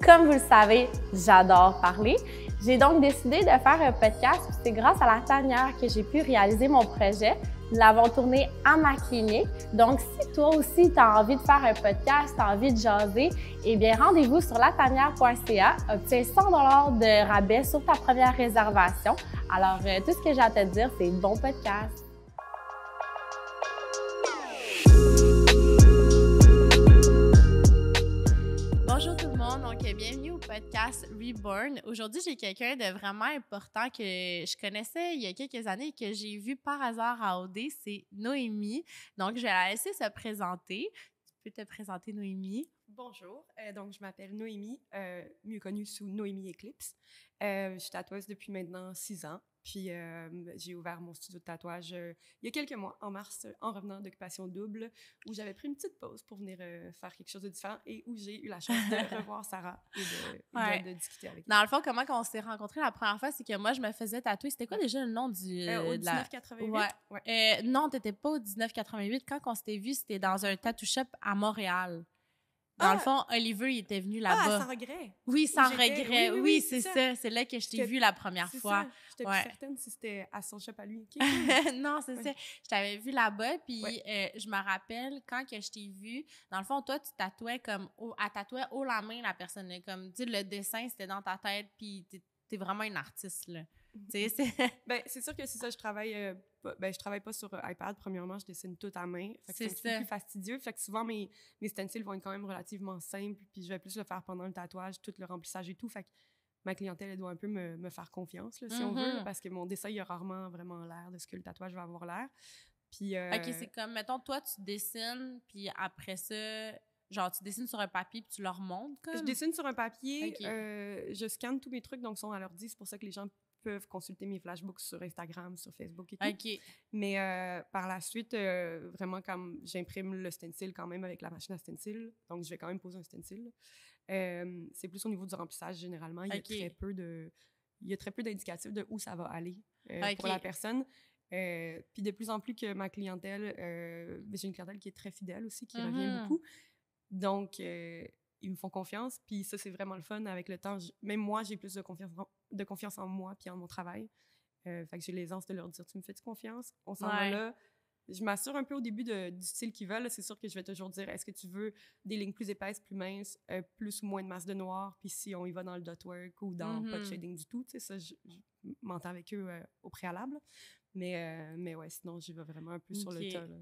Comme vous le savez, j'adore parler. J'ai donc décidé de faire un podcast. C'est grâce à la tanière que j'ai pu réaliser mon projet. Nous l'avons tourné à ma clinique. Donc, si toi aussi, tu as envie de faire un podcast, tu as envie de jaser, eh bien, rendez-vous sur latanière.ca. Obtiens 100 $ de rabais sur ta première réservation. Alors, tout ce que j'ai à te dire, c'est bon podcast. Bonjour tout le monde, donc bienvenue au podcast Reborn. Aujourd'hui, j'ai quelqu'un de vraiment important que je connaissais il y a quelques années et que j'ai vu par hasard à OD, c'est Noémie. Donc, je vais la laisser se présenter. Tu peux te présenter, Noémie? Bonjour, donc je m'appelle Noémie, mieux connue sous Noémie Eclipse. Je suis tatoueuse depuis maintenant 6 ans, puis j'ai ouvert mon studio de tatouage il y a quelques mois, en mars, en revenant d'Occupation Double, où j'avais pris une petite pause pour venir faire quelque chose de différent et où j'ai eu la chance de revoir Sarah et de discuter avec elle. Dans le fond, comment on s'est rencontrés la première fois, c'est que moi, je me faisais tatouer. C'était quoi déjà le nom du... Au 1988? Ouais. Non, t'étais pas au 1988. Quand on s'était vu, c'était dans un tattoo shop à Montréal. Dans le fond, Oliver, il était venu là-bas. Ah, sans regret! Oui, sans regret. Oui, c'est ça. C'est là que je t'ai vu la première fois. J'étais plus certaine si c'était à son shop à lui. Non, c'est ça. Je t'avais vu là-bas, puis je me rappelle, quand que je t'ai vu, dans le fond, toi, tu tatouais comme... Elle tatouait haut la main, la personne. Là, comme, tu sais, le dessin, c'était dans ta tête, puis t'es vraiment une artiste, là. Tu sais, c'est sûr que c'est ça, je travaille pas sur iPad. Premièrement, je dessine tout à main. Fait que c'est un petit peu plus fastidieux. Fait que souvent, mes stencils vont être quand même relativement simples, puis je vais plus le faire pendant le tatouage, tout le remplissage et tout. Fait que ma clientèle, elle doit un peu me faire confiance, là, si on veut, là, parce que mon dessin, il a rarement vraiment l'air de ce que le tatouage va avoir l'air. Puis, OK, c'est comme, mettons, toi, tu dessines, puis après ça... Genre, tu dessines sur un papier puis tu leur montres, comme? Je dessine sur un papier, je scanne tous mes trucs, donc ils sont à l'ordi. C'est pour ça que les gens peuvent consulter mes flashbooks sur Instagram, sur Facebook et tout. OK. Mais par la suite, vraiment, comme j'imprime le stencil quand même avec la machine à stencil, donc je vais quand même poser un stencil. C'est plus au niveau du remplissage, généralement. Il y a très peu d'indicatifs de où ça va aller pour la personne. Puis de plus en plus que ma clientèle, j'ai une clientèle qui est très fidèle aussi, qui revient beaucoup. Donc, ils me font confiance. Puis ça, c'est vraiment le fun avec le temps. Même moi, j'ai plus de confiance en moi puis en mon travail. Fait que j'ai l'aisance de leur dire « Tu me fais-tu confiance? On s'en va là. » Je m'assure un peu au début du style qu'ils veulent. C'est sûr que je vais toujours dire « Est-ce que tu veux des lignes plus épaisses, plus minces, plus ou moins de masse de noir? » Puis si on y va dans le dot work ou dans pas de shading du tout, tu sais, ça, je m'entends avec eux au préalable. Mais ouais, sinon, j'y vais vraiment un peu sur le tas, là.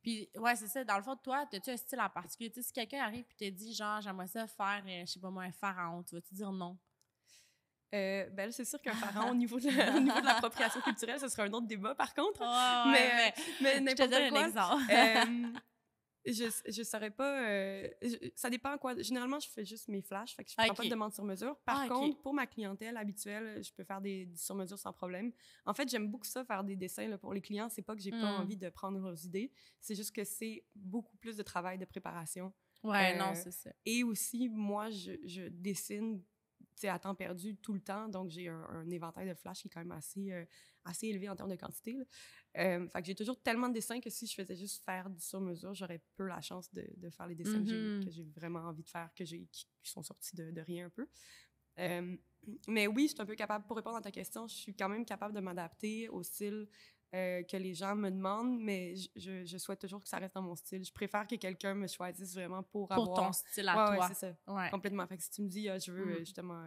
Puis, ouais, c'est ça. Dans le fond, toi, as-tu un style en particulier? Tu sais, si quelqu'un arrive et te dit, genre, j'aimerais ça faire, je sais pas moi, un pharaon, tu vas-te dire non? Ben, c'est sûr qu'un pharaon, au niveau de l'appropriation culturelle, ce serait un autre débat, par contre. Oh, mais n'importe quoi. Je te donne un exemple. Je saurais pas... ça dépend quoi. Généralement, je fais juste mes flashs, fait que je prends pas de demande sur mesure. Par contre, pour ma clientèle habituelle, je peux faire des sur mesure sans problème. En fait, j'aime beaucoup ça, faire des dessins là, pour les clients. C'est pas que j'ai pas envie de prendre leurs idées, c'est juste que c'est beaucoup plus de travail de préparation. Ouais, non, c'est ça. Et aussi, moi, je dessine à temps perdu tout le temps, donc j'ai un éventail de flash qui est quand même assez élevé en termes de quantité. Fait que j'ai toujours tellement de dessins que si je faisais juste faire du sur-mesure, j'aurais peu la chance de faire les dessins que j'ai vraiment envie de faire, qui sont sortis de rien un peu. Mais oui, je suis un peu capable, pour répondre à ta question, je suis quand même capable de m'adapter au style que les gens me demandent, mais je souhaite toujours que ça reste dans mon style. Je préfère que quelqu'un me choisisse vraiment pour avoir... Pour ton style à toi. Ouais, c'est ça. Ouais. Complètement. Fait que si tu me dis, je veux justement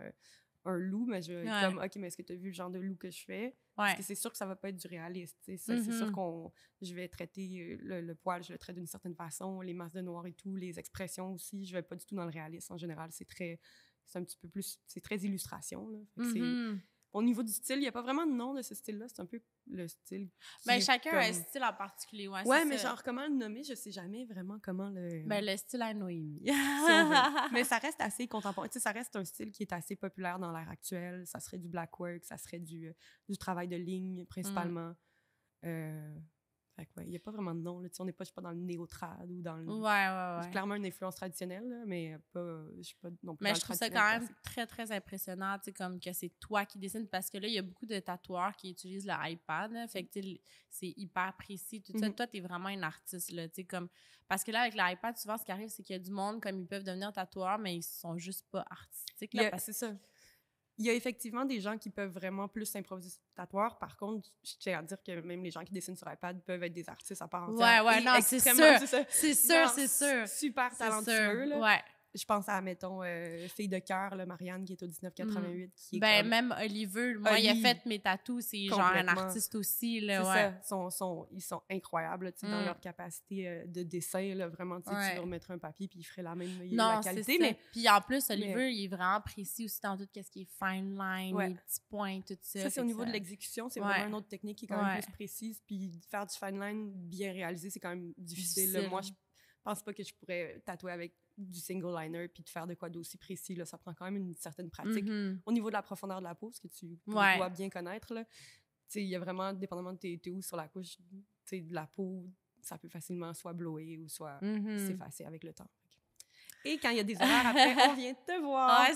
un loup, mais je vais être comme, OK, mais est-ce que tu as vu le genre de loup que je fais? Parce que c'est sûr que ça va pas être du réaliste. C'est sûr je vais traiter le poil, je le traite d'une certaine façon, les masses de noir et tout, les expressions aussi, je vais pas du tout dans le réalisme. En général, c'est un petit peu plus... C'est très illustration, là. Fait que au niveau du style, il n'y a pas vraiment de nom de ce style-là. C'est un peu le style. Ben, chacun a un style en particulier. Ouais, mais genre, comment le nommer, je sais jamais vraiment comment le. Ben, le style à Noémie. Mais ça reste assez contemporain. Tu sais, ça reste un style qui est assez populaire dans l'ère actuelle. Ça serait du black work, ça serait du travail de ligne, principalement. Fait Fait que, il n'y a pas vraiment de nom. Là. On n'est pas, je suis pas dans le néo-trad ou dans le... Ouais. J'ai clairement une influence traditionnelle, là, mais je suis pas non plus Mais dans je le trouve ça traditionnel quand même très, très impressionnant, tu sais, comme que c'est toi qui dessines, parce que là, il y a beaucoup de tatoueurs qui utilisent l'iPad, là, fait que, tu sais, c'est hyper précis, tout ça. Toi, t'es vraiment une artiste, là, tu sais, comme... Parce que là, avec l'iPad, souvent, ce qui arrive, c'est qu'il y a du monde, comme ils peuvent devenir tatoueurs, mais ils sont juste pas artistiques, là, C'est ça. Il y a effectivement des gens qui peuvent vraiment plus s'improviser tatoueurs. Par contre, je tiens à dire que même les gens qui dessinent sur iPad peuvent être des artistes à part entière. Ouais, non, c'est sûr. C'est sûr. Super talentueux, là. Ouais. Je pense à, mettons, Fille de cœur, là, Marianne, qui est au 1988, qui est ben, comme... même Oliver, moi, il a fait mes tatous, c'est genre un artiste aussi, là, ouais. Ça. Ils sont incroyables, là, dans leur capacité de dessin, là, vraiment, tu leur mettrais un papier, puis il ferait la même la qualité. Mais... Puis en plus, Oliver, il est vraiment précis aussi dans tout ce qui est fine line, les petits points, tout ça. Ça, c'est au niveau de l'exécution, c'est vraiment une autre technique qui est quand même plus précise, puis faire du fine line bien réalisé, c'est quand même difficile. Là. Moi, je pense pas que je pourrais tatouer avec du single liner puis de faire de quoi d'aussi précis, là, ça prend quand même une certaine pratique. Au niveau de la profondeur de la peau, ce que tu dois bien connaître, là, il y a vraiment, dépendamment de t'es où sur la couche, de la peau, ça peut facilement soit blower ou soit s'effacer avec le temps. Et quand il y a des erreurs, après, on vient te voir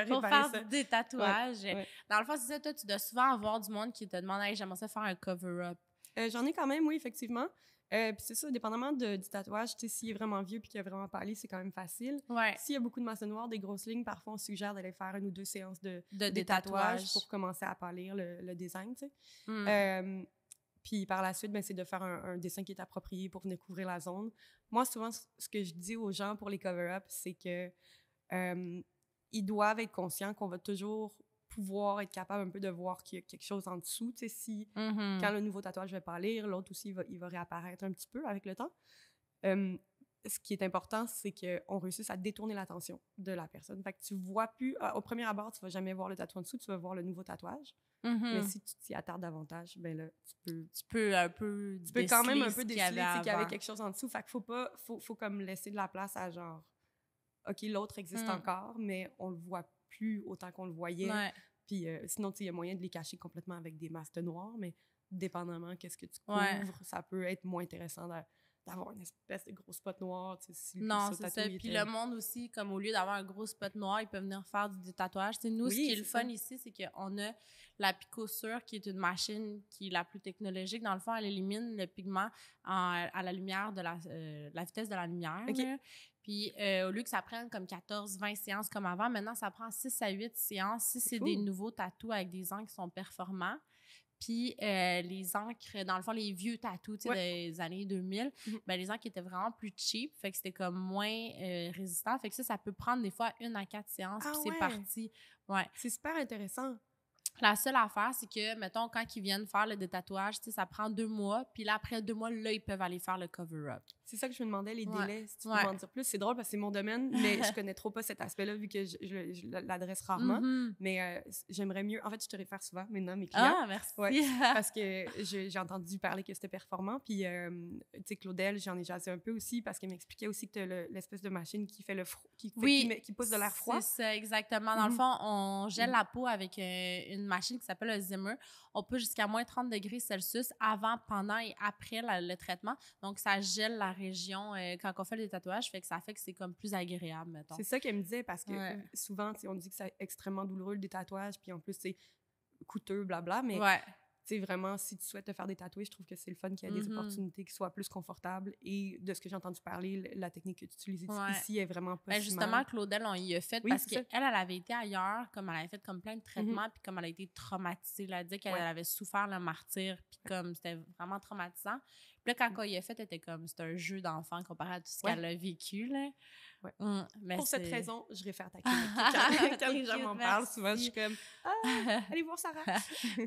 pour faire des tatouages. Dans le fond, c'est ça, toi, tu dois souvent avoir du monde qui te demande « Hey, j'aimerais ça faire un cover-up ». J'en ai quand même, oui, effectivement. Puis c'est ça, dépendamment du tatouage, s'il est vraiment vieux puis qu'il a vraiment pâli, c'est quand même facile. S'il y a beaucoup de masse noire, des grosses lignes, parfois on suggère d'aller faire 1 ou 2 séances de tatouage pour commencer à pâlir le design, tu sais. Puis par la suite, c'est de faire un dessin qui est approprié pour venir couvrir la zone. Moi, souvent, ce que je dis aux gens pour les cover-ups, c'est que ils doivent être conscients qu'on va toujours pouvoir être capable un peu de voir qu'il y a quelque chose en dessous. Tu sais, si quand le nouveau tatouage va pâlir, l'autre aussi, il va réapparaître un petit peu avec le temps. Ce qui est important, c'est qu'on réussisse à détourner l'attention de la personne. Fait que tu vois plus... au premier abord, tu vas jamais voir le tatouage en dessous, tu vas voir le nouveau tatouage. Mais si tu t'y attardes davantage, ben là, tu peux un peu tu peux quand même un peu déceler qu'il y avait quelque chose en dessous. Fait qu'il faut comme laisser de la place à genre... OK, l'autre existe encore, mais on le voit plus autant qu'on le voyait. Puis sinon, il y a moyen de les cacher complètement avec des masques noirs, mais dépendamment qu'est-ce que tu couvres, ça peut être moins intéressant d'avoir une espèce de gros spot noir. Non, c'est ça. Puis le monde aussi, comme au lieu d'avoir un gros spot noir, ils peuvent venir faire du tatouage. Nous, ce qui est le fun ici, c'est qu'on a la Picossure, qui est une machine qui est la plus technologique. Dans le fond, elle élimine le pigment à la lumière de la vitesse de la lumière. Puis, au lieu que ça prenne comme 14-20 séances comme avant, maintenant, ça prend 6 à 8 séances si c'est des nouveaux tatous avec des angles qui sont performants. Puis, les encres, dans le fond, les vieux tatous des années 2000, les encres étaient vraiment plus cheap, fait que c'était comme moins résistant. Fait que ça peut prendre des fois 1 à 4 séances, puis c'est parti. C'est super intéressant. La seule affaire, c'est que, mettons, quand ils viennent faire le détatouage, ça prend 2 mois, puis là, après 2 mois, là, ils peuvent aller faire le cover-up. C'est ça que je me demandais, les délais, si tu peux m'en dire plus. C'est drôle parce que c'est mon domaine, mais je connais trop pas cet aspect-là vu que je l'adresse rarement. Mais j'aimerais mieux... En fait, je te réfère souvent maintenant, mes clients. Ah, merci! Parce que j'ai entendu parler que c'était performant. Puis, tu sais, Claudel, j'en ai jasé un peu aussi parce qu'elle m'expliquait aussi que tu as l'espèce de machine qui fait le qui pousse de l'air froid. C'est ça, exactement. Dans le fond, on gèle la peau avec une machine qui s'appelle le Zimmer. On peut jusqu'à moins 30 degrés Celsius avant, pendant et après le traitement. Donc, ça gèle la région quand on fait les tatouages, fait que c'est comme plus agréable, mettons. C'est ça qu'elle me disait, parce que souvent, on dit que c'est extrêmement douloureux, le détatouage, puis en plus, c'est coûteux, blabla, mais vraiment, si tu souhaites te faire des tatouages, je trouve que c'est le fun qu'il y ait des opportunités qui soient plus confortables, et de ce que j'ai entendu parler, la technique que tu utilises ici est vraiment pas si justement, mal. Claudel, on y a fait parce qu'elle avait été ailleurs, comme elle avait fait comme plein de traitements, puis comme elle a été traumatisée, elle a dit qu'elle avait souffert le martyre, puis comme c'était vraiment traumatisant. Puis là, quand on y a fait, elle était comme, c'est un jeu d'enfant comparé à tout ce qu'elle a vécu, là. Mais pour cette raison, je réfère ta clinique. Quand les gens m'en parlent, souvent, je suis comme allez voir Sarah.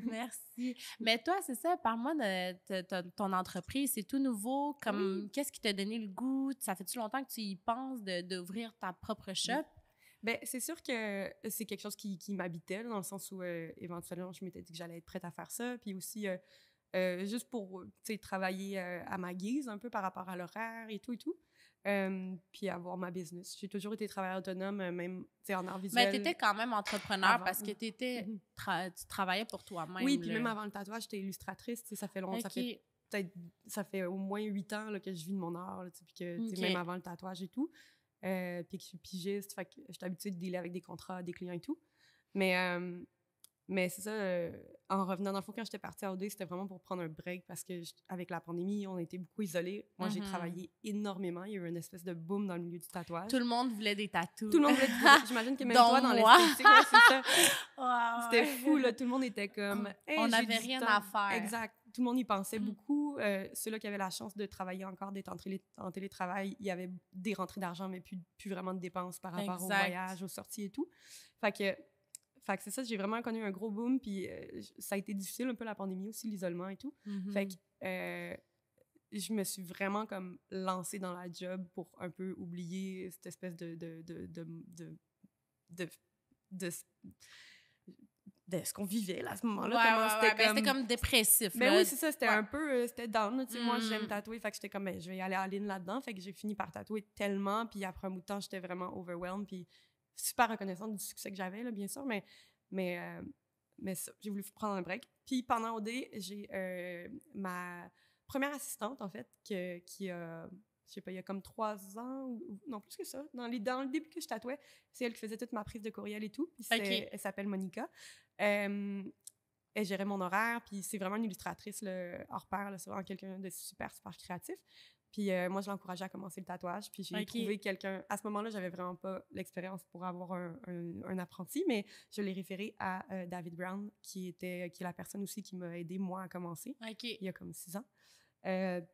Merci. Mais toi, c'est ça, parle-moi de ton entreprise. C'est tout nouveau. Qu'est-ce qui t'a donné le goût? Ça fait-tu longtemps que tu y penses d'ouvrir ta propre shop? Bien, c'est sûr que c'est quelque chose qui m'habitait, dans le sens où éventuellement, je m'étais dit que j'allais être prête à faire ça. Puis aussi, juste pour travailler à ma guise, un peu par rapport à l'horaire et tout. Puis avoir ma business. J'ai toujours été travailleuse autonome, même en art visuel. Mais tu étais quand même entrepreneur parce que tu travaillais pour toi-même. Oui, puis même avant le tatouage, j'étais illustratrice. Ça fait longtemps. Ça fait ça fait au moins 8 ans là, que je vis de mon art, là, puis que même avant le tatouage et tout. Puis que je suis pigiste, fait que je suis habituée de dealer avec des contrats, des clients et tout. Mais c'est ça, en revenant, dans le fond, quand j'étais partie à OD, c'était vraiment pour prendre un break parce que avec la pandémie, on était beaucoup isolés. Moi, j'ai travaillé énormément. Il y a eu une espèce de boom dans le milieu du tatouage. Tout le monde voulait des tatous. Tout le monde voulait des tatous. J'imagine que même toi, dans l'esthétique, c'est ça. Wow, c'était fou, là. Tout le monde était comme... Hey, on n'avait rien à faire. Exact. Tout le monde y pensait beaucoup. Ceux-là qui avaient la chance de travailler encore, d'être en télétravail, il y avait des rentrées d'argent, mais plus vraiment de dépenses par rapport au voyage, aux sorties et tout. Fait que c'est ça, j'ai vraiment connu un gros boom, puis ça a été difficile un peu la pandémie aussi, l'isolement et tout. Fait que je me suis vraiment comme lancée dans la job pour un peu oublier cette espèce de ce qu'on vivait là, à ce moment-là. C'était comme dépressif. Ben oui, c'est ça, c'était un peu, c'était down. Moi, j'aime tatouer, fait que j'étais comme, je vais y aller à ligne là-dedans. Fait que j'ai fini par tatouer tellement, puis après un bout de temps, j'étais vraiment overwhelmed, puis super reconnaissante du succès que j'avais, là, bien sûr, mais ça, j'ai voulu prendre un break. Puis pendant OD, j'ai ma première assistante, en fait, qui a, je sais pas, il y a comme 3 ans, ou non, plus que ça, dans le début que je tatouais, c'est elle qui faisait toute ma prise de courriel et tout. Puis elle s'appelle Monica. Elle gérait mon horaire, puis c'est vraiment une illustratrice, là, hors pair, là, c'est vraiment quelqu'un de super, super créatif. Puis moi, je l'encourageais à commencer le tatouage. Puis j'ai trouvé quelqu'un... À ce moment-là, j'avais vraiment pas l'expérience pour avoir un apprenti, mais je l'ai référé à David Brown, qui est la personne aussi qui m'a aidé, moi, à commencer, il y a comme 6 ans.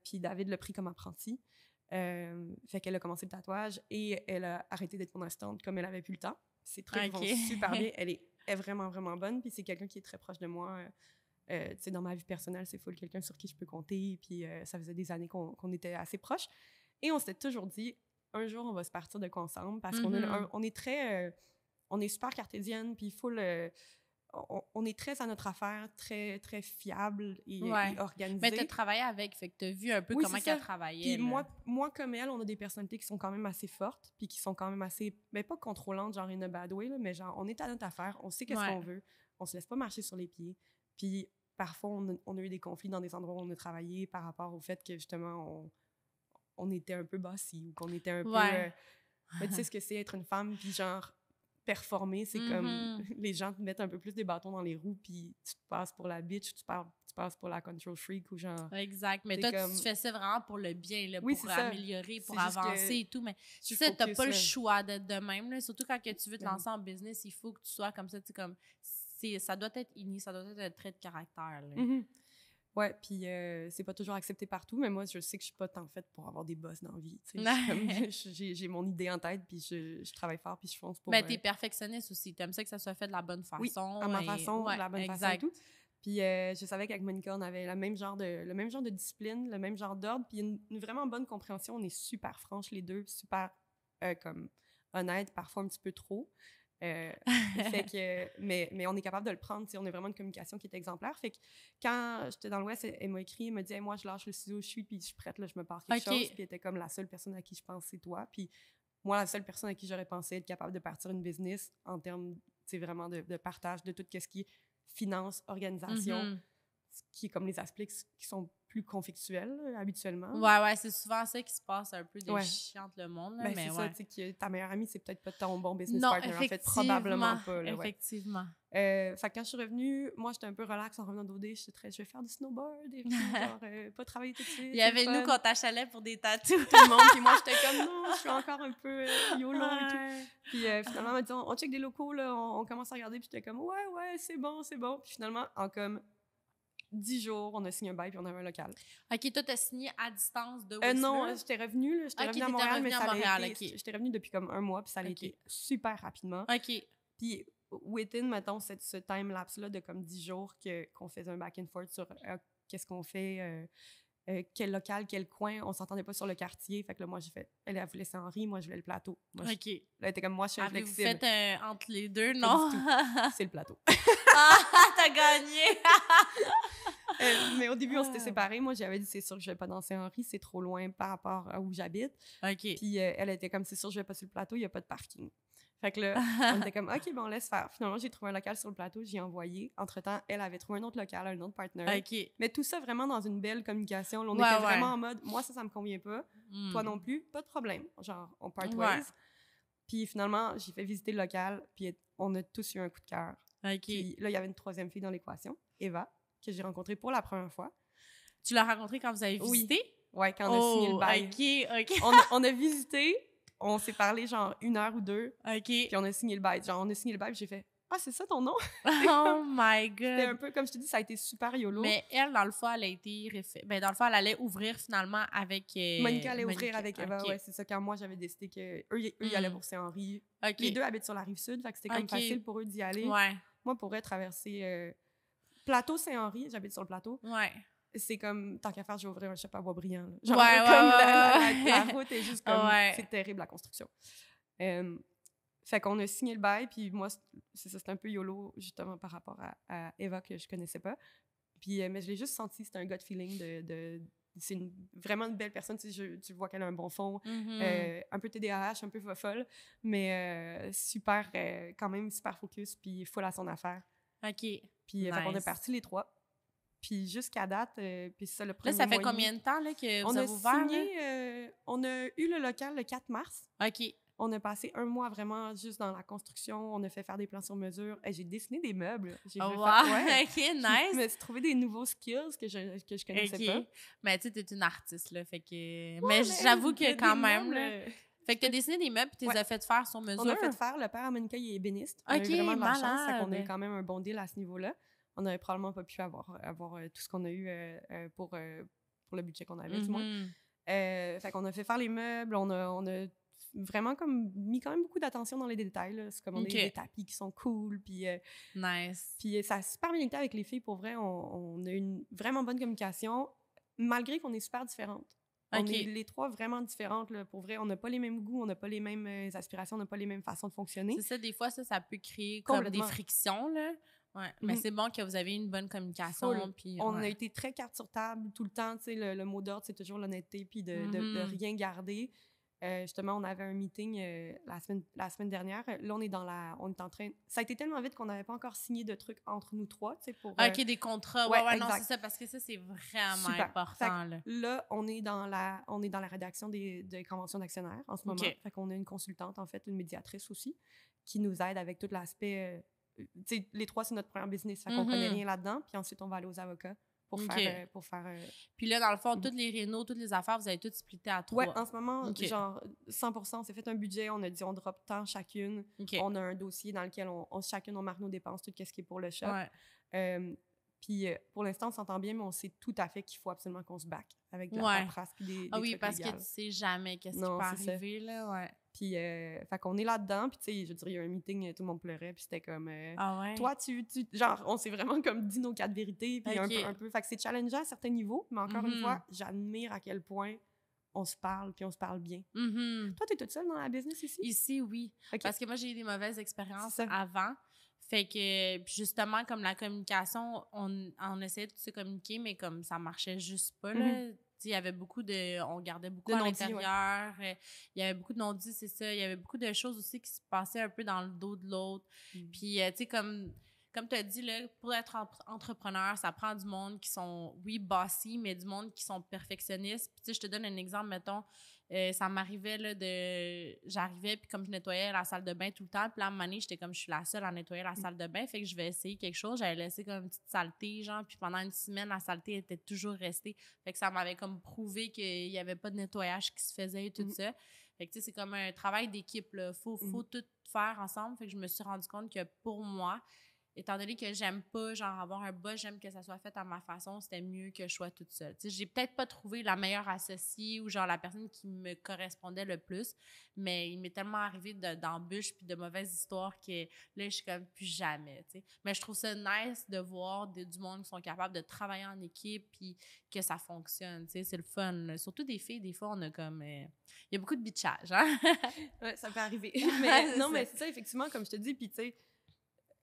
Puis David l'a pris comme apprenti. Fait qu'elle a commencé le tatouage et elle a arrêté d'être mon assistante comme elle avait plus le temps. C'est très super bien. Elle est vraiment, vraiment bonne. Puis c'est quelqu'un qui est très proche de moi. Tu sais, dans ma vie personnelle, c'est full quelqu'un sur qui je peux compter. Puis ça faisait des années qu'on était assez proches. Et on s'était toujours dit, un jour, on va se partir de quoi ensemble parce qu'on on est très... on est super cartésienne, puis full... on est très à notre affaire, très, très fiable et organisé. Mais tu as travaillé avec, fait que tu as vu un peu comment qu'elle travaillait. Puis moi, comme elle, on a des personnalités qui sont quand même assez fortes, puis qui sont quand même assez, mais pas contrôlantes, genre in a bad way, là, mais genre, on est à notre affaire, on sait qu'est-ce qu'on veut, on se laisse pas marcher sur les pieds. Puis parfois, on a eu des conflits dans des endroits où on a travaillé par rapport au fait que, justement, on était un peu bossy ou qu'on était un peu... mais tu sais ce que c'est être une femme, puis genre... performer, c'est comme les gens te mettent un peu plus des bâtons dans les roues, puis tu te passes pour la bitch, tu passes pour la control freak ou genre... Exact, mais toi, tu fais ça vraiment pour le bien, là, oui, pour améliorer, pour avancer et tout, mais tu sais, t'as pas le choix d'être de même, là, surtout quand que tu veux te lancer en business, il faut que tu sois comme ça, tu sais, comme... ça doit être inné, ça doit être un trait de caractère, là. Ouais, puis c'est pas toujours accepté partout, mais moi, je sais que je suis pas tant faite pour avoir des boss dans la vie. J'ai mon idée en tête, puis je travaille fort, puis je fonce pour... Mais t'es perfectionniste aussi. T'aimes ça que ça soit fait de la bonne façon. Oui, à ma façon, de la bonne façon et tout. Puis je savais qu'avec Monica, on avait le même genre de discipline, le même genre d'ordre, puis une vraiment bonne compréhension. On est super franches les deux, super comme honnêtes, parfois un petit peu trop. Fait que, mais on est capable de le prendre, on a vraiment une communication qui est exemplaire. Fait que quand j'étais dans l'Ouest, elle m'a écrit, elle m'a dit hey, moi je lâche le ciseau où je suis, puis je suis prête, là, je me pars quelque chose. Puis elle était comme la seule personne à qui je pense, c'est toi. Puis moi, la seule personne à qui j'aurais pensé être capable de partir une business en termes vraiment de partage de tout ce qui est finance, organisation, qui est comme les aspects qui sont plus conflictuels habituellement. Ouais, c'est souvent ça qui se passe un peu des chiantes le monde. Là, mais c'est ça, tu sais, que ta meilleure amie, c'est peut-être pas ton bon business partner. En fait, probablement pas. Là, effectivement. Fait que quand je suis revenue, moi, j'étais un peu relax en revenant d'OD. Je vais faire du snowboard et puis, genre, pas travailler tout de suite. Il y avait nous qu'on t'achalait pour des tatous. Tout le monde. Puis moi, j'étais comme, non, je suis encore un peu YOLO et tout. Puis finalement, on m'a dit, on check des locaux, là, on commence à regarder. Puis j'étais comme, ouais, c'est bon. Puis finalement, en comme 10 jours, on a signé un bail puis on avait un local. OK, toi, t'as signé à distance de Whistler? Non, j'étais revenue. J'étais revenue à Montréal, mais ça a été... J'étais revenue depuis comme 1 mois, puis ça a été super rapidement. OK. Puis within, mettons, ce time-lapse-là de comme 10 jours qu'on faisait un back and forth sur qu'est-ce qu'on fait, quel local, quel coin, on s'entendait pas sur le quartier. Fait que là, moi, j'ai fait... Elle voulait Saint-Henri, moi, je voulais le plateau. Moi, OK. Là, elle était comme, moi, je suis inflexible. Vous faites entre les deux, non? C'est le plateau. T'as gagné! Mais au début, on s'était séparés. Moi, j'avais dit, c'est sûr que je vais pas dans Saint-Henri, c'est trop loin par rapport à où j'habite. OK. Puis elle était comme, c'est sûr que je vais pas sur le plateau, il y a pas de parking. Fait que là, on était comme, OK, bon, on laisse faire. Finalement, j'ai trouvé un local sur le plateau, j'ai envoyé. Entre-temps, elle avait trouvé un autre local, un autre partenaire. OK. Mais tout ça vraiment dans une belle communication. Là, on était vraiment en mode, moi, ça me convient pas. Toi non plus, pas de problème. Genre, on part ways. Puis finalement, j'ai fait visiter le local, puis on a tous eu un coup de cœur. OK. Puis là, il y avait une troisième fille dans l'équation, Eva, que j'ai rencontrée pour la première fois. Tu l'as rencontrée quand vous avez visité? Oui, quand on a signé le bail. OK. On a visité, on s'est parlé genre 1 heure ou 2. OK. Puis on a signé le bail. Genre, on a signé le bail, puis j'ai fait « Ah, c'est ça ton nom? » Oh my God! C'était un peu, comme je te dis, ça a été super YOLO. Mais elle, dans le fond, elle a été... dans le fond, elle allait ouvrir finalement avec... Monica allait ouvrir avec Eva, okay. ouais, c'est ça. Quand moi, j'avais décidé qu'eux, ils allaient pour Saint-Henri. Okay. Les deux habitent sur la Rive-Sud, fait que c'était comme facile pour eux d'y aller. Ouais. Moi, pour traverser plateau Saint-Henri, j'habite sur le plateau. Ouais. C'est comme, tant qu'à faire, j'ai ouvert un shop à Boisbriand. Genre, la route est juste comme, c'est terrible, la construction. Fait qu'on a signé le bail, puis moi, c'était un peu YOLO, justement, par rapport à Eva, que je connaissais pas. Puis, mais je l'ai juste senti, c'était un gut feeling c'est vraiment une belle personne, tu vois qu'elle a un bon fond, un peu TDAH, un peu folle, mais super, quand même super focus, puis full à son affaire. OK. Puis, fait qu'on est partis les trois. Puis jusqu'à date, puis ça, le premier mois. Là, ça fait mois combien de temps là, que vous avez ouvert? On a eu le local le 4 mars. OK. On a passé 1 mois vraiment juste dans la construction. On a fait faire des plans sur mesure. J'ai dessiné des meubles. Wow! OK, nice! Je me suis trouvé des nouveaux skills que je connaissais pas. Mais tu sais, t'es une artiste, là, fait que... mais j'avoue que quand même, là... Fait que t'as dessiné des meubles et tu les as fait faire sur mesure? On a fait faire. Le père à Monica, il est ébéniste. On a eu vraiment de la chance. Fait qu'on a quand même un bon deal à ce niveau-là. On n'aurait probablement pas pu avoir tout ce qu'on a eu pour le budget qu'on avait, du moins. Fait qu'on a fait faire les meubles. On a vraiment comme mis quand même beaucoup d'attention dans les détails. Là. C'est comme on a des tapis qui sont cool. Puis, nice. Puis ça a super bien été avec les filles. Pour vrai, on a une vraiment bonne communication, malgré qu'on est super différentes. On est les trois vraiment différentes. Là. Pour vrai, on n'a pas les mêmes goûts, on n'a pas les mêmes aspirations, on n'a pas les mêmes façons de fonctionner. C'est ça, des fois, ça peut créer comme des frictions, là. Ouais, mais c'est bon que vous avez une bonne communication. Puis, on a été très carte sur table tout le temps. Le mot d'ordre, c'est toujours l'honnêteté puis de rien garder. Justement, on avait un meeting la semaine dernière. Là, on est en train... Ça a été tellement vite qu'on n'avait pas encore signé de trucs entre nous trois, tu sais, pour... OK, des contrats. Ouais, non, c'est ça, parce que ça, c'est vraiment important. Là, on est dans la rédaction des conventions d'actionnaires en ce moment. Fait qu'on a une consultante, en fait, une médiatrice aussi, qui nous aide avec tout l'aspect... tu sais, les trois, c'est notre premier business. Fait qu'on connaît rien là-dedans. Puis ensuite, on va aller aux avocats. Pour faire Puis là, dans le fond, toutes les rénos, toutes les affaires, vous avez toutes splitté à 3. Oui, en ce moment, genre 100%, on s'est fait un budget, on a dit on drop tant chacune. On a un dossier dans lequel chacune, on marque nos dépenses, tout ce qui est pour le shop. Puis pour l'instant, on s'entend bien, mais on sait tout à fait qu'il faut absolument qu'on se back avec de la paperasse puis des oui, trucs parce légales. que tu sais jamais qu'est-ce qui peut arriver, là, Puis, fait qu'on est là-dedans, puis tu sais, je veux dire, il y a eu un meeting, tout le monde pleurait, puis c'était comme... Toi, genre, on s'est vraiment comme dit nos 4 vérités, puis un peu... Fait que c'est challengeant à certains niveaux, mais encore une fois, j'admire à quel point on se parle, puis on se parle bien. Toi, t'es toute seule dans la business ici? Ici, oui. Parce que moi, j'ai eu des mauvaises expériences avant. Fait que, justement, comme la communication, on essayait de se communiquer, mais comme ça marchait juste pas, là. Il y avait beaucoup on gardait beaucoup à l'intérieur. Il y avait beaucoup de non-dits, c'est ça. Il y avait beaucoup de choses aussi qui se passaient un peu dans le dos de l'autre. Puis, tu sais, comme tu as dit, là, pour être entrepreneur, ça prend du monde qui sont, oui, bossy, mais du monde qui sont perfectionnistes. Puis, tu sais, je te donne un exemple, mettons, ça m'arrivait, là, j'arrivais, puis comme je nettoyais la salle de bain tout le temps, puis là, à un moment donné, j'étais comme, je suis la seule à nettoyer la salle de bain, fait que je vais essayer quelque chose. J'avais laissé comme une petite saleté, genre, puis pendant une semaine, la saleté était toujours restée. Fait que ça m'avait comme prouvé qu'il n'y avait pas de nettoyage qui se faisait et tout ça. Fait que, tu sais, c'est comme un travail d'équipe, là. Faut tout faire ensemble. Fait que je me suis rendu compte que pour moi, étant donné que j'aime pas, genre, avoir un boss, j'aime que ça soit fait à ma façon, c'était mieux que je sois toute seule. Tu sais, j'ai peut-être pas trouvé la meilleure associée ou, genre, la personne qui me correspondait le plus, mais il m'est tellement arrivé d'embûches puis de mauvaises histoires que là, je suis comme plus jamais, tu sais. Mais je trouve ça nice de voir du monde qui sont capables de travailler en équipe puis que ça fonctionne, tu sais, c'est le fun, là. Surtout des filles, des fois, on a comme... il y a beaucoup de bitchage, hein? Ouais, ça peut arriver. Mais non, mais c'est ça, effectivement, comme je te dis, puis tu sais,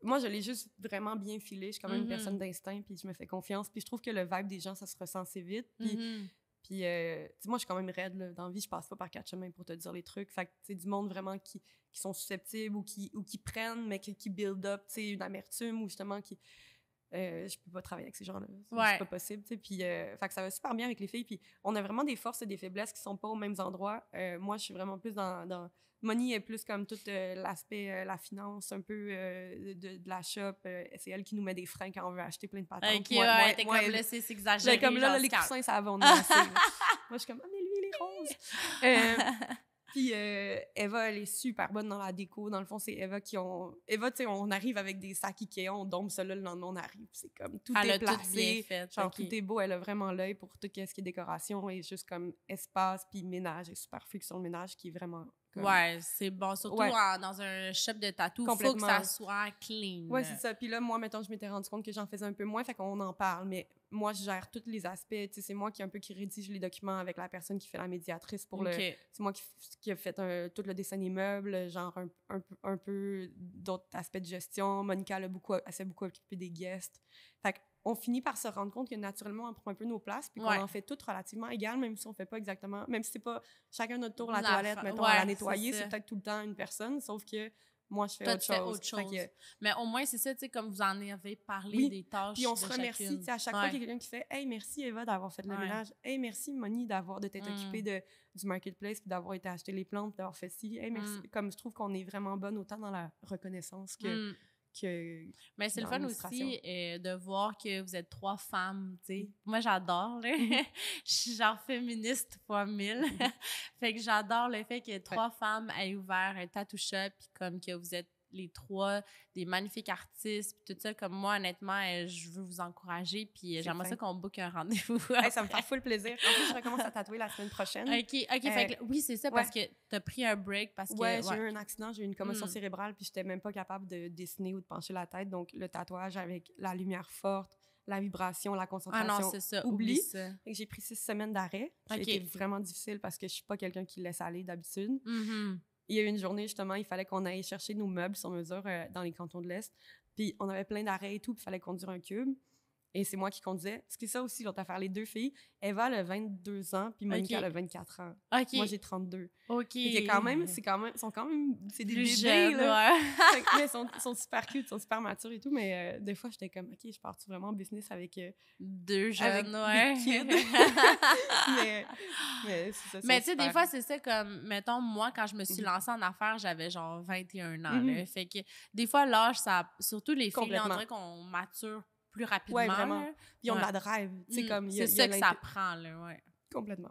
moi, je l'ai juste vraiment bien filé. Je suis quand même une personne d'instinct, puis je me fais confiance. Puis je trouve que le vibe des gens, ça se ressent assez vite. Puis Puis, moi, je suis quand même raide, là. Dans la vie, je passe pas par 4 chemins pour te dire les trucs. Fait que, tu sais, du monde vraiment qui sont susceptibles ou qui prennent, mais qui build up, tu sais, une amertume ou justement qui... je peux pas travailler avec ces gens-là. C'est pas possible, tu sais. Puis, fait que ça va super bien avec les filles. Puis, on a vraiment des forces et des faiblesses qui sont pas aux mêmes endroits. Moi, je suis vraiment plus dans Moni est plus comme tout l'aspect, la finance, un peu de la shop. C'est elle qui nous met des freins quand on veut acheter plein de patentes. OK, ouais, t'es comme là, c'est exagéré. Comme là, les coussins, ça va, on a assez. Moi, je suis comme, ah, mais lui, il est rose. Puis Eva, elle est super bonne dans la déco. Dans le fond, c'est Eva qui ont... Eva, tu sais, on arrive avec des sacs Ikea, on dompe ça là, le lendemain, on arrive. C'est comme, tout est placé. Tout bien fait, genre, tout est beau. Elle a vraiment l'œil pour tout ce qui est décoration et juste comme espace, puis ménage. Et super friction de ménage qui est vraiment... Ouais, c'est bon. Surtout dans un shop de tatou, il faut que ça soit clean. Ouais, c'est ça. Puis là, moi, mettons, je m'étais rendu compte que j'en faisais un peu moins, fait qu'on en parle. Mais moi, je gère tous les aspects. Tu sais, c'est moi qui rédige les documents avec la personne qui fait la médiatrice pour le... C'est moi qui a fait tout le dessin des meubles, genre un peu d'autres aspects de gestion. Monica, elle s'est beaucoup occupée des guests. Fait qu'on finit par se rendre compte que naturellement, on prend un peu nos places, puis qu'on en fait toutes relativement égales, même si on fait pas exactement... Même si c'est pas chacun notre tour la toilette, mettons, à la nettoyer, c'est peut-être tout le temps une personne, sauf que moi, je fais autre chose. Mais au moins, c'est ça, tu sais, comme vous en avez parlé des tâches. Puis on se remercie, tu sais, à chaque fois qu'il y a quelqu'un qui fait « Hey, merci Eva d'avoir fait le ménage. Hey, merci Moni de t'être occupée du marketplace, puis d'avoir été acheter les plantes, d'avoir fait ci. Hey, merci. » Comme je trouve qu'on est vraiment bonne autant dans la reconnaissance que mais c'est le fun aussi de voir que vous êtes 3 femmes, tu sais. Moi, j'adore, là. Je suis genre féministe fois 1000. Fait que j'adore le fait que 3 femmes aient ouvert un tattoo shop, puis comme que vous êtes les 3 des magnifiques artistes, puis tout ça. Comme moi, honnêtement, je veux vous encourager, puis j'aimerais ça qu'on book un rendez-vous. Ça me fait full plaisir. En plus, je recommence à tatouer la semaine prochaine. OK, fait que, oui, c'est ça, parce que t'as pris un break, parce que... j'ai eu un accident, j'ai eu une commotion cérébrale, puis j'étais même pas capable de dessiner ou de pencher la tête. Donc, le tatouage avec la lumière forte, la vibration, la concentration. Ah non, c'est ça, oublie ça. Et j'ai pris 6 semaines d'arrêt. C'était vraiment difficile parce que je suis pas quelqu'un qui laisse aller d'habitude. Il y a eu une journée, justement, il fallait qu'on aille chercher nos meubles sur mesure dans les cantons de l'Est. Puis on avait plein d'arrêts et tout, puis il fallait conduire un cube. Et c'est moi qui conduisais. Parce que ça aussi, l'autre affaire, les 2 filles, Eva a 22 ans, puis Monica a 24 ans. Moi, j'ai 32. OK. C'est quand même, c'est des bébés, jeunes, là. Mais ils sont super cute, ils sont super matures et tout, mais des fois, j'étais comme, OK, je pars-tu vraiment en business avec 2 jeunes, avec des kids? mais c'est ça. Mais tu sais, des fois, c'est ça, comme, mettons, moi, quand je me suis lancée en affaires, j'avais genre 21 ans, là. Fait que des fois, l'âge, ça... Surtout les filles, là, on dirait qu'on mature plus rapidement. Oui, vraiment. Puis on la drive. C'est ça que ça prend, là, ouais. Complètement.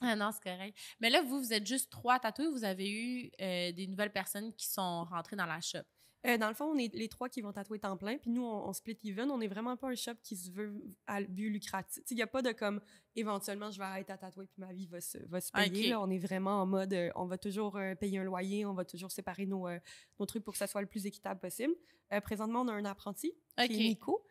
Ah non, c'est correct. Mais là, vous êtes juste 3 tatoués, vous avez eu des nouvelles personnes qui sont rentrées dans la shop. Dans le fond, on est les 3 qui vont tatouer temps plein, puis nous, on split even. On n'est vraiment pas un shop qui se veut à but lucratif. Il n'y a pas de comme, éventuellement, je vais arrêter à tatouer, puis ma vie va se payer. Okay. Là, on est vraiment en mode, on va toujours payer un loyer, on va toujours séparer nos trucs pour que ça soit le plus équitable possible. Présentement, on a un apprenti, qui est Nico.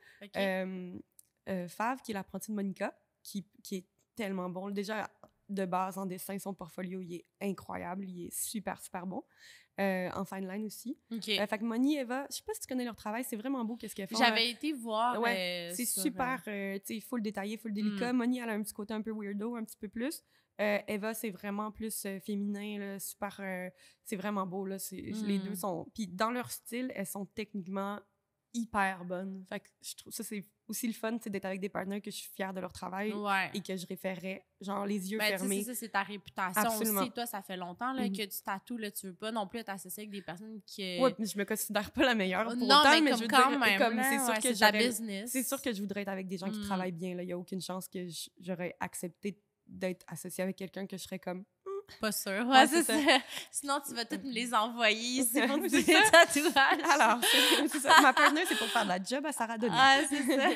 Fav, qui est l'apprenti de Monica, qui est tellement bon. Déjà, de base, en dessin, son portfolio, il est incroyable. Il est super, super bon. En fine line aussi. Fait que Moni, Eva, je sais pas si tu connais leur travail, c'est vraiment beau qu'est-ce qu'elles font. J'avais été voir. C'est super, tu sais, full détaillé, full délicat. Moni, elle a un petit côté un peu weirdo, un petit peu plus. Eva, c'est vraiment plus féminin, là, super... c'est vraiment beau, là. Les deux sont... Puis dans leur style, elles sont techniquement hyper bonnes. Fait que je trouve ça, c'est aussi le fun, c'est d'être avec des partenaires que je suis fière de leur travail et que je référerais, genre, les yeux fermés. C'est ta réputation. Absolument. Aussi. Toi, ça fait longtemps là, que tu tatoues, là, tu veux pas non plus être associée avec des personnes qui... Oui, je me considère pas la meilleure pour non, autant, mais je veux quand dire, même, comme, là, c'est sûr que c'est ta business. C'est sûr que je voudrais être avec des gens qui travaillent bien. Il n'y a aucune chance que j'aurais accepté d'être associée avec quelqu'un que je serais comme... Pas sûr. Ouais, c'est ça. Sinon, tu vas toutes me les envoyer ici pour des tatouages. Alors, c'est ça. Ma partenaire, c'est pour faire de la job à Sarah Denis. Ah, c'est ça.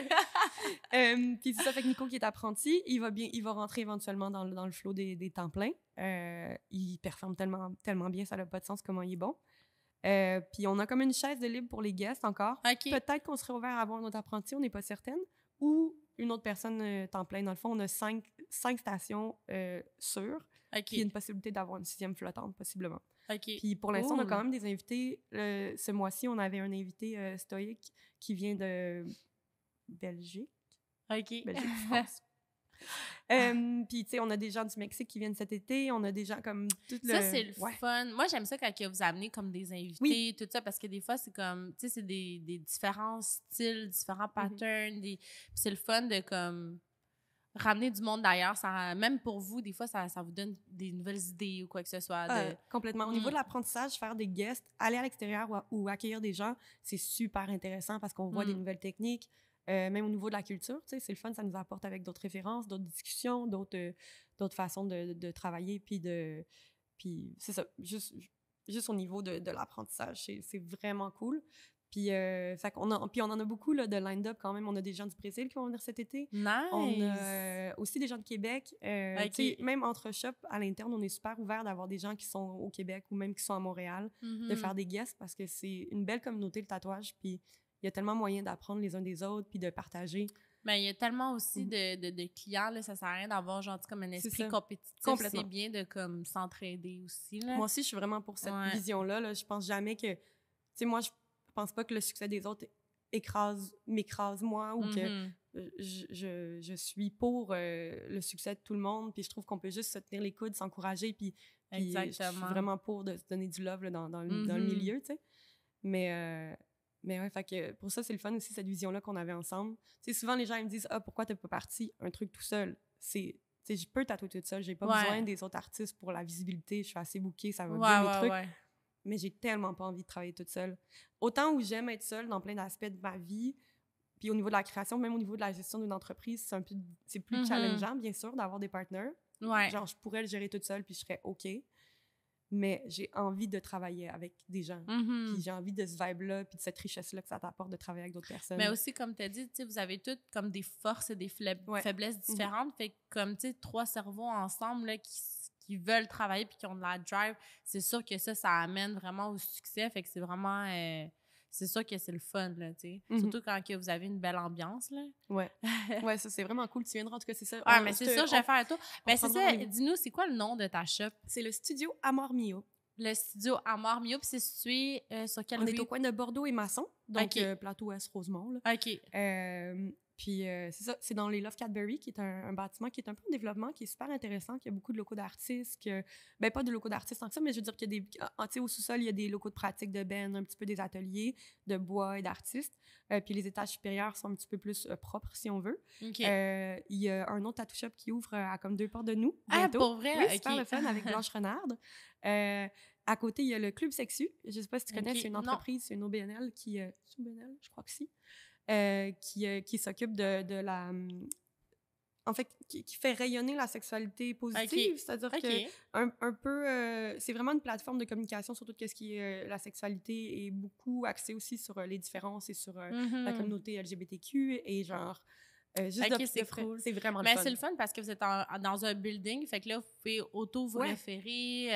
Puis c'est ça, fait que Nico, qui est apprenti, il va rentrer éventuellement dans le flow des temps pleins. Il performe tellement bien, ça n'a pas de sens comment il est bon. Puis on a comme une chaise de libre pour les guests encore. Peut-être qu'on serait ouvert à avoir un autre apprenti, on n'est pas certaine. Ou une autre personne temps plein. Dans le fond, on a 5 stations sûres. Puis il y a une possibilité d'avoir une 6e flottante, possiblement. Puis pour l'instant, on a quand même des invités. Ce mois-ci, on avait un invité stoïque qui vient de Belgique. Belgique, France. Puis, tu sais, on a des gens du Mexique qui viennent cet été. On a des gens comme... Ça, c'est le fun. Moi, j'aime ça quand vous amenez comme des invités, tout ça, parce que des fois, c'est comme... Tu sais, c'est des différents styles, différents patterns. Puis c'est le fun de, comme... ramener du monde d'ailleurs, même pour vous, des fois, ça vous donne des nouvelles idées ou quoi que ce soit. Complètement. Au niveau de l'apprentissage, faire des guests, aller à l'extérieur ou accueillir des gens, c'est super intéressant parce qu'on voit des nouvelles techniques. Même au niveau de la culture, tu sais, c'est le fun, ça nous apporte avec d'autres références, d'autres discussions, d'autres façons de travailler, puis c'est ça, juste au niveau de l'apprentissage, c'est vraiment cool. Puis, on en a beaucoup là, de line-up quand même. On a des gens du Brésil qui vont venir cet été. Nice! On a aussi des gens de Québec. Même entre shop, à l'interne, on est super ouvert d'avoir des gens qui sont au Québec ou même qui sont à Montréal, de faire des guests parce que c'est une belle communauté, le tatouage. Puis, il y a tellement moyen d'apprendre les uns des autres puis de partager. Mais il y a tellement aussi de clients, là, ça sert à rien d'avoir genre comme un esprit compétitif. C'est bien de comme s'entraider aussi. Là. Moi aussi, je suis vraiment pour cette vision-là. Là. Je pense jamais que... Tu sais, moi, je pense pas que le succès des autres m'écrase moi ou que je suis pour le succès de tout le monde. Puis je trouve qu'on peut juste se tenir les coudes, s'encourager. Puis je suis vraiment pour de se donner du love là, dans le milieu, tu sais. Mais ouais, fait que pour ça, c'est le fun aussi, cette vision-là qu'on avait ensemble. Tu sais, souvent, les gens ils me disent « Ah, pourquoi t'es pas parti un truc tout seul? » Tu sais, je peux tatouer toute seule. J'ai pas besoin des autres artistes pour la visibilité. Je suis assez bookée, ça va bien mes trucs. Mais j'ai tellement pas envie de travailler toute seule. Autant où j'aime être seule dans plein d'aspects de ma vie, puis au niveau de la création, même au niveau de la gestion d'une entreprise, c'est plus challengeant, bien sûr, d'avoir des partenaires. Genre, je pourrais le gérer toute seule, puis je serais OK. Mais j'ai envie de travailler avec des gens. Puis j'ai envie de ce vibe-là, puis de cette richesse-là que ça t'apporte de travailler avec d'autres personnes. Mais aussi, comme tu as dit, vous avez toutes comme des forces et des faiblesses différentes. Fait que comme, tu sais, 3 cerveaux ensemble là, qui veulent travailler puis qui ont de la drive, c'est sûr que ça amène vraiment au succès. Fait que c'est vraiment... c'est sûr que c'est le fun, là, tu sais. Surtout quand que vous avez une belle ambiance, là. Ouais, ça, c'est vraiment cool. Tu viendras, en tout cas, c'est ça. Ouais, mais c'est sûr, je vais faire un tour. Mais c'est ça, dis-nous, c'est quoi le nom de ta shop? C'est le studio Amor Mio. Le studio Amor Mio, puis c'est situé sur quelle rue? On est au coin de Bordeaux et Masson, donc plateau Ouest Rosemont, là. OK. Puis c'est ça, c'est dans les Love Cadbury, qui est un bâtiment qui est un peu en développement, qui est super intéressant, qui a beaucoup de locaux d'artistes, pas de locaux d'artistes tant que ça, mais je veux dire qu'il y a au sous-sol, il y a des locaux de pratique de ben, un petit peu des ateliers de bois et d'artistes. Puis les étages supérieurs sont un petit peu plus propres, si on veut. Okay. Il y a un autre tattoo shop qui ouvre à comme 2 portes de nous, bientôt. Ah, pour vrai? Oui, super le fun, avec Blanche Renard. À côté, il y a le Club Sexu. Je sais pas si tu connais, c'est une entreprise, c'est une OBNL qui... c'est OBNL, je crois que si. Qui s'occupe de la... En fait, qui fait rayonner la sexualité positive. C'est-à-dire que un peu... c'est vraiment une plateforme de communication sur tout ce qui est la sexualité et beaucoup axé aussi sur les différences et sur la communauté LGBTQ et genre... c'est cool. C'est vraiment le fun. Mais c'est le fun parce que vous êtes dans un building, fait que là, vous pouvez vous référer.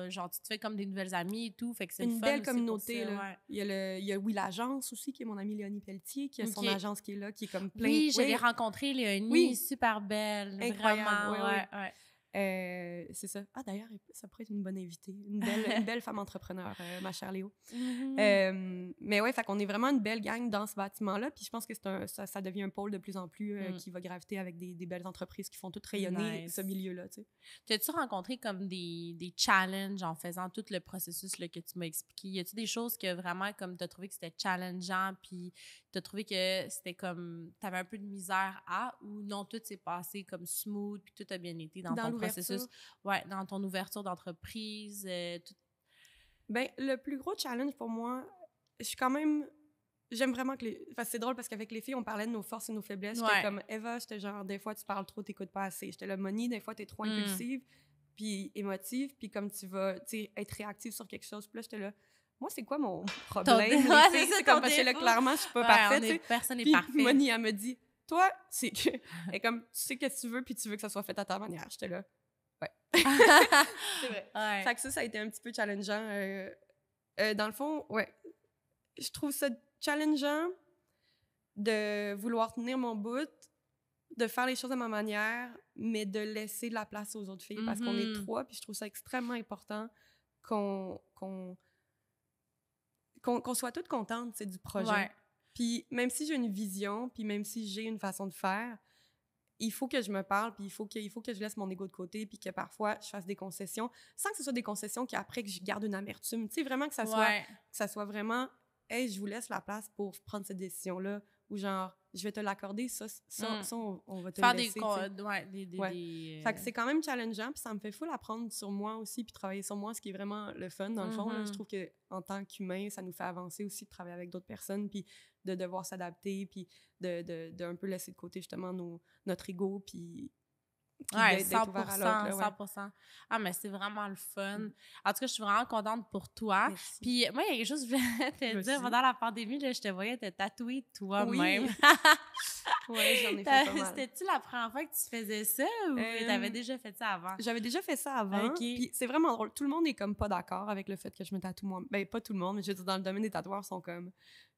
Genre, tu te fais comme des nouvelles amies et tout, fait que c'est une le fun. Une belle communauté, là. Il y a Oui l'agence aussi, qui est mon amie Léonie Pelletier, qui a son agence qui est là, qui est comme plein... Oui, je l'ai rencontrée, Léonie, super belle. Incroyable, vraiment, c'est ça. Ah, d'ailleurs, ça pourrait être une bonne invitée. Une belle femme entrepreneur, ma chère Léo. Mais ouais, fait qu'on est vraiment une belle gang dans ce bâtiment-là. Puis je pense que ça devient un pôle de plus en plus qui va graviter avec des belles entreprises qui font tout rayonner ce milieu-là, tu sais. T'as-tu rencontré comme des challenges en faisant tout le processus là, que tu m'as expliqué? Y a-tu des choses que vraiment, comme t'as trouvé que c'était challengeant, puis t'as trouvé que c'était comme... T'avais un peu de misère ou non, tout s'est passé comme smooth, puis tout a bien été dans ton processus? Ouais, dans ton ouverture d'entreprise, tout. Ben, le plus gros challenge pour moi, je suis quand même... J'aime vraiment que les... Enfin, c'est drôle parce qu'avec les filles, on parlait de nos forces et nos faiblesses. J'étais comme, Eva, j'étais genre, des fois, tu parles trop, t'écoutes pas assez. J'étais là, Moni, des fois, t'es trop impulsive, puis émotive, puis comme tu vas, tu sais, être réactive sur quelque chose. Puis là, j'étais là, moi, c'est quoi mon problème? C'est comme, parce que là, clairement, je suis pas parfaite. Personne n'est parfait. Puis Moni, elle me dit, toi, c'est que... Et comme, tu sais ce que tu veux, puis tu veux que ça soit fait à ta manière. J'étais là, ouais. C'est vrai. Ouais. Fait que ça a été un petit peu challengeant. Dans le fond, ouais, je trouve ça challengeant de vouloir tenir mon bout, de faire les choses à ma manière, mais de laisser de la place aux autres filles parce qu'on est 3, puis je trouve ça extrêmement important qu'on soit toutes contentes du projet. Ouais. Puis même si j'ai une vision, puis même si j'ai une façon de faire, il faut que je me parle, puis il faut que je laisse mon ego de côté, puis que parfois, je fasse des concessions, sans que ce soit des concessions qu'après, que je garde une amertume. Tu sais, vraiment que ça soit vraiment, hey, je vous laisse la place pour prendre cette décision-là, ou genre, je vais te l'accorder, ça on va te le laisser. Fait que c'est quand même challengeant, puis ça me fait full apprendre sur moi aussi, puis travailler sur moi, ce qui est vraiment le fun, dans le fond. Là, je trouve qu'en tant qu'humain, ça nous fait avancer aussi de travailler avec d'autres personnes, puis de devoir s'adapter, puis de un peu laisser de côté justement notre ego, puis ouais, d'être ouvert à l'autre. Là, 100%. Ah, mais c'est vraiment le fun. En tout cas, je suis vraiment contente pour toi. Merci. Puis moi, il y a quelque chose que je voulais te dire. Pendant la pandémie, là, je te voyais te tatouer toi-même. Oui, j'en ai fait pas mal. C'était-tu la première fois que tu faisais ça ou t'avais déjà fait ça avant? J'avais déjà fait ça avant. Puis c'est vraiment drôle. Tout le monde est comme pas d'accord avec le fait que je me tatoue moi. Ben, pas tout le monde, mais je veux dire, dans le domaine des tatoueurs, sont comme...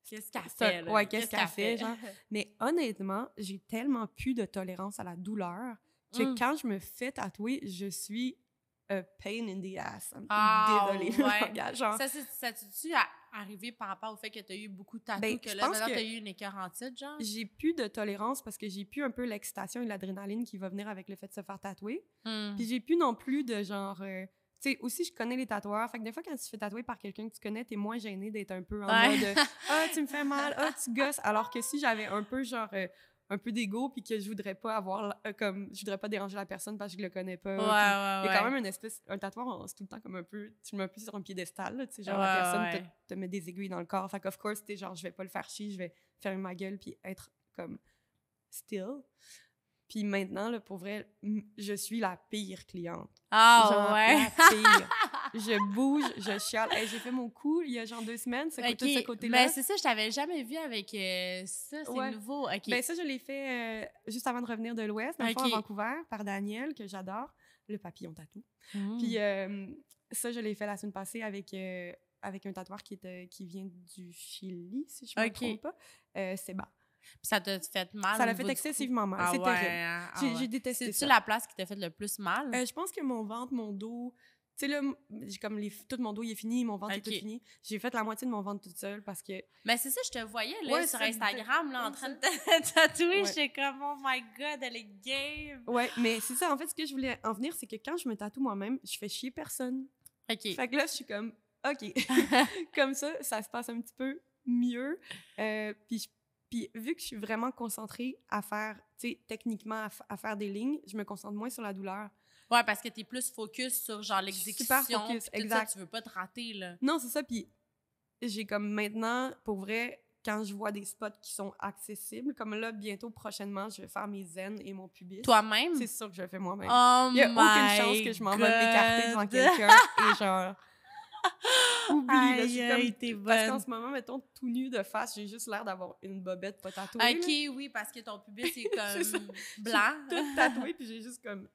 Qu'est-ce qu'elle fait, là? Ouais, qu'est-ce qu'elle fait, genre? Mais honnêtement, j'ai tellement plus de tolérance à la douleur que quand je me fais tatouer, je suis a pain in the ass. Désolée. Ouais. Genre... Ça t'es-tu arrivé par rapport au fait que tu as eu beaucoup de tatous, ben, que là, maintenant, tu as eu une écœurantite, genre? J'ai plus de tolérance parce que j'ai plus un peu l'excitation et l'adrénaline qui va venir avec le fait de se faire tatouer. Puis j'ai plus non plus de genre... tu sais, aussi, je connais les tatoueurs. Fait que des fois, quand tu te fais tatouer par quelqu'un que tu connais, t'es moins gêné d'être un peu en mode « Ah, tu me fais mal. Ah, tu gosses. » Alors que si j'avais un peu, genre... un peu d'ego, puis que je voudrais pas avoir je voudrais pas déranger la personne parce que je le connais pas. Il y a quand même un tatoueur, c'est tout le temps comme un peu, tu le mets un peu sur un piédestal, là, tu sais, genre la personne te met des aiguilles dans le corps. Fait qu'of course, t'es genre, je vais pas le faire chier, je vais fermer ma gueule puis être comme still. Puis maintenant, là, pour vrai, je suis la pire cliente. Ah, genre, ouais! La pire. Je bouge, je chiale. Hey, j'ai fait mon coup il y a genre 2 semaines, tout ce côté-là. Mais c'est ça, je t'avais jamais vu avec ça, c'est nouveau. Okay. Ben ça, je l'ai fait juste avant de revenir de l'Ouest, dans le fond, à Vancouver, par Daniel, que j'adore, le papillon tatou. Puis ça, je l'ai fait la semaine passée avec un tatoueur qui vient du Chili, si je me trompe pas. Seba. Puis ça t'a fait mal? Ça l'a fait excessivement mal. C'est terrible. J'ai détesté ça. C'est-tu la place qui t'a fait le plus mal? Je pense que mon ventre, mon dos... Tu sais, là, j'ai comme tout mon dos, il est fini, mon ventre est tout fini. J'ai fait la moitié de mon ventre toute seule parce que... Mais c'est ça, je te voyais là, sur Instagram, là, en train de te tatouer. J'étais comme, oh my God, elle est game! Ouais, mais c'est ça, en fait, ce que je voulais en venir, c'est que quand je me tatoue moi-même, je fais chier personne. OK. Fait que là, je suis comme, OK. Comme ça se passe un petit peu mieux. Puis vu que je suis vraiment concentrée à faire, tu sais, techniquement, à faire des lignes, je me concentre moins sur la douleur. Ouais, parce que t'es plus focus sur, genre, l'exécution. Super focus, exact. Ça, tu veux pas te rater, là. Non, c'est ça, puis j'ai comme maintenant, pour vrai, quand je vois des spots qui sont accessibles, comme là, bientôt, prochainement, je vais faire mes zen et mon pubis. Toi-même? C'est sûr que je le fais moi-même. Oh il y a aucune chance que je m'en vais m'écarter devant quelqu'un et genre... Oublie, là, je suis comme... Parce qu'en ce moment, mettons, tout nu de face, j'ai juste l'air d'avoir une bobette pas tatouée. OK, là. Oui, parce que ton pubis, c'est comme blanc. Tout tatoué, puis j'ai juste comme...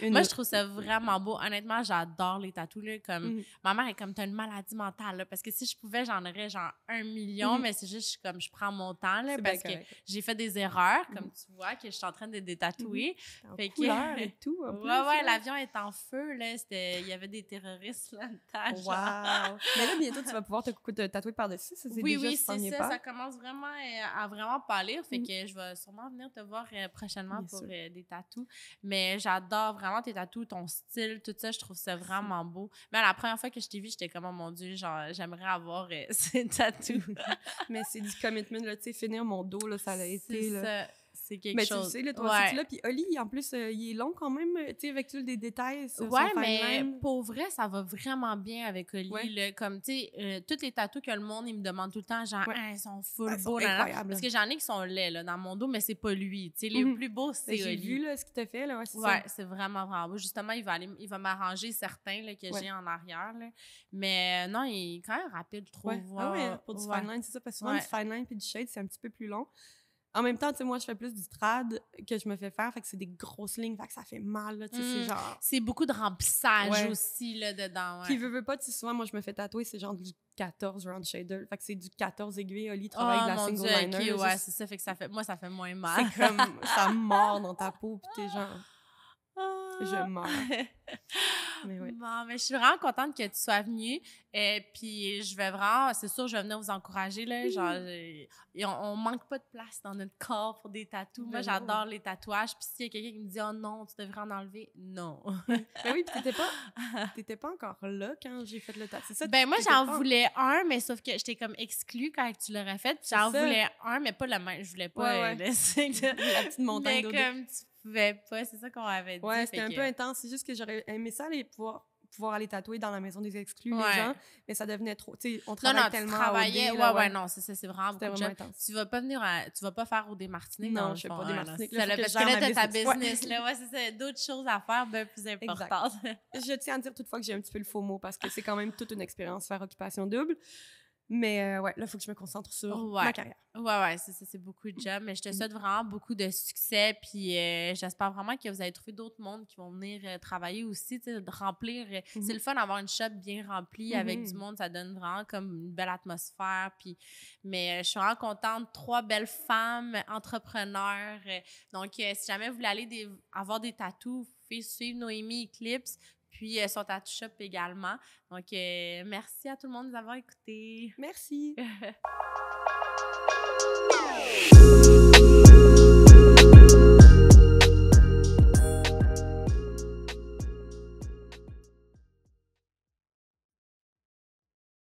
Moi, je trouve ça vraiment beau. Honnêtement, j'adore les tatous, là. Comme... Ma mère est comme, t'as une maladie mentale, là. Parce que si je pouvais, j'en aurais genre 1 million, mais c'est juste, je prends mon temps, là. Parce que j'ai fait des erreurs, comme tu vois, que je suis en train de détatouer. En couleur et tout, en plus. Ouais, l'avion est en feu, là. Il y avait des terroristes là-dedans. Wow! Mais là, bientôt, tu vas pouvoir te tatouer par-dessus. Ça, oui, c'est ça. Ça commence vraiment à vraiment pâlir. Fait que je vais sûrement venir te voir prochainement pour des tatous. Mais j'adore vraiment tes tatous, ton style, tout ça, je trouve ça vraiment beau. Mais la première fois que je t'ai vu, j'étais comme, oh mon Dieu, genre, j'aimerais avoir ces tatous. Mais c'est du commitment, là, tu sais, finir mon dos, là, ça a été, là. C'est quelque chose. Mais tu sais, là, toi aussi, là, puis Oli, en plus, il est long quand même, tu sais, avec tous des détails sur son mais line. pour vrai, ça va vraiment bien avec Oli, là, comme, tu sais, tous les tatous que le monde, il me demande tout le temps, genre, ils sont full beaux, incroyables. Parce que j'en ai qui sont laids, là, dans mon dos, mais c'est pas lui, tu sais, les plus beaux, c'est Oli. J'ai vu, là, ce qu'il t'a fait, là, c'est ça. Ouais, c'est vraiment, vraiment beau. Justement, il va m'arranger certains, là, que j'ai en arrière, là. Mais non, il est quand même rapide, je trouve. Ouais, pour du fine line, c'est ça, parce que souvent, du fine line puis du shade, c'est un petit peu plus long. En même temps, tu sais, moi, je fais plus du trad que je me fais faire, fait que c'est des grosses lignes, fait que ça fait mal, là, tu sais, c'est genre... C'est beaucoup de remplissage aussi, là, dedans, Puis, veux pas, tu sais, souvent, moi, je me fais tatouer, c'est genre du 14 round shader, fait que c'est du 14 aiguilles, Oli travaille de la single liner. OK, ouais, c'est ça, fait que moi, ça fait moins mal. C'est comme, ça mord dans ta peau, pis t'es genre... Je meurs. Mais oui. Bon, mais je suis vraiment contente que tu sois venue. Puis je vais vraiment, c'est sûr, je vais venir vous encourager. Là, genre, on manque pas de place dans notre corps pour des tatous. Moi, j'adore les tatouages. Puis s'il y a quelqu'un qui me dit « Oh non, tu devrais en enlever », non. Ben oui, puis t'étais pas encore là quand j'ai fait le tatouage. C'est ça? Ben moi, j'en voulais un, mais sauf que j'étais comme exclue quand tu l'aurais fait. Puis j'en voulais un, mais pas le même. Je voulais pas laisser la petite montagne mais comme tu pouvais pas, c'est ça qu'on avait dit. Ouais, c'était un peu intense. C'est juste que j'aurais aimé ça aller pouvoir aller tatouer dans la maison des exclus, les gens, mais ça devenait trop. Tu sais, on travaille tellement. Tu travaillais. Non, c'est vraiment beaucoup vraiment intense. Tu vas pas venir tu vas pas faire au Des-Martiniques. Non, je fais pas des Martiniques. Parce que là, t'as ta business. Là, ouais, c'est ça. D'autres choses à faire, bien plus importantes. Je tiens à dire toutefois que j'ai un petit peu le faux mot parce que c'est quand même toute une expérience faire occupation double. Mais ouais, là, il faut que je me concentre sur ma carrière. Ouais, c'est beaucoup de job. Mais je te souhaite vraiment beaucoup de succès. Puis j'espère vraiment que vous allez trouver d'autres mondes qui vont venir travailler aussi, de remplir. C'est le fun d'avoir une shop bien remplie avec du monde. Ça donne vraiment comme une belle atmosphère. Puis, mais je suis vraiment contente. 3 belles femmes entrepreneurs. Donc, si jamais vous voulez aller avoir des tatous, vous pouvez suivre Noémie Eclipse. Puis son tattoo shop également. Donc, merci à tout le monde de nous avoir écoutés. Merci.